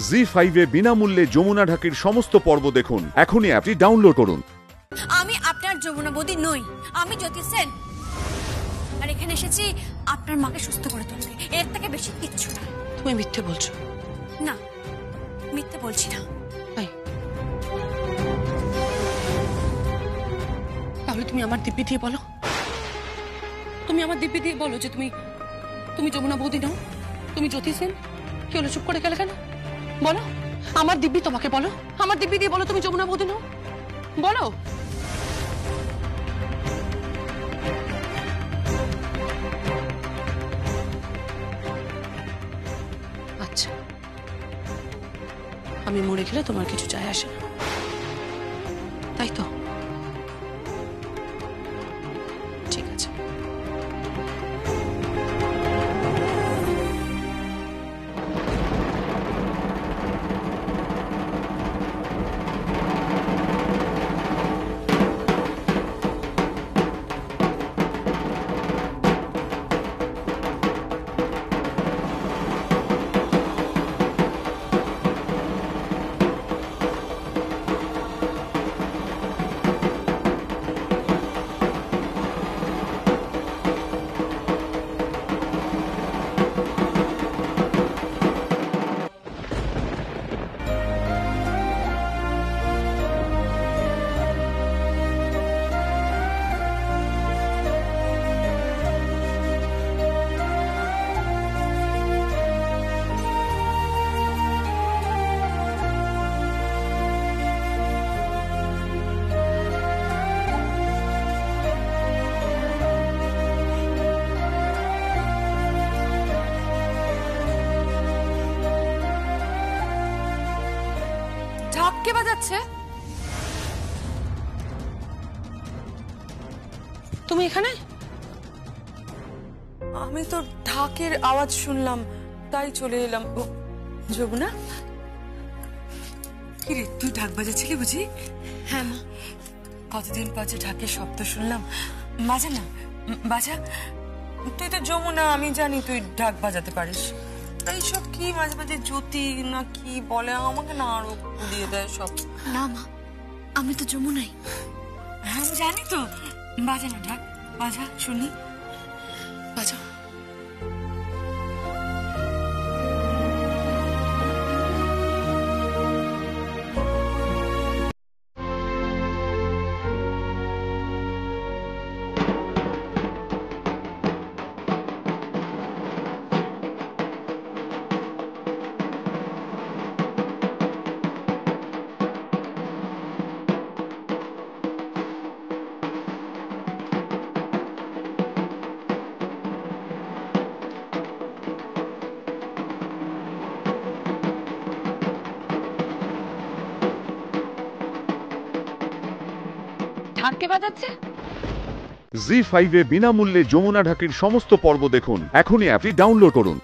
জি5 এ বিনামূল্যে যমুনা ঢাকির সমস্ত পর্ব দেখুন। এখনই অ্যাপটি ডাউনলোড করুন। আমি আপনার যমুনা বৌদি নই, আমি জ্যোতি সেন। আর এখানে এসেছি আপনার মাকে সুস্থ করে তুলতে, এর থেকে বেশি কিচ্ছু না। তুমি মিথ্যে বলছো? না, মিথ্যে বলছি না। তাহলে তুমি আমার দিব্যি দিয়ে বলো, তুমি আমার দিব্যি দিয়ে বলো যে তুমি যমুনা বৌদি নাও, তুমি জ্যোতি সেন। কি হলো, চুপ করে গেলে কেন? বলো, আমার দিব্যি তোমাকে বলো, আমার দিব্যি দিয়ে বলো তুমি যমুনা বৌদি নাও, বলো। আচ্ছা, আমি মরে গেলে তোমার কিছু যায় আসে না, তাই তো? ঠিক আছে। ঢাক কে বাজাচ্ছে? তুমি এখানে? আমি তো ঢাকের আওয়াজ শুনলাম, তাই চলে এলাম। যমুনা, কি রে, তুই ঢাক বাজাচ্ছিলি বুঝি? হ্যাঁ মা। কতদিন পর যে ঢাকের শব্দ শুনলাম। বাজা না, বাজা। তুই তো যমুনা, আমি জানি তুই ঢাক বাজাতে পারিস। এইসব কি মাঝে মাঝে জ্যোতি না কি বলে, আমাকে না আরো দিয়ে দেয় সব। না মা, আমি তো যমুনাই। হ্যাঁ আমি জানি তো। বাজা না ঢাক, বাজা শুনি। বাজাও। ঢাক কে বাজাচ্ছে? জি5 এ বিনামূল্যে যমুনা ঢাকির সমস্ত পর্ব দেখুন। এখনই অ্যাপটি ডাউনলোড করুন।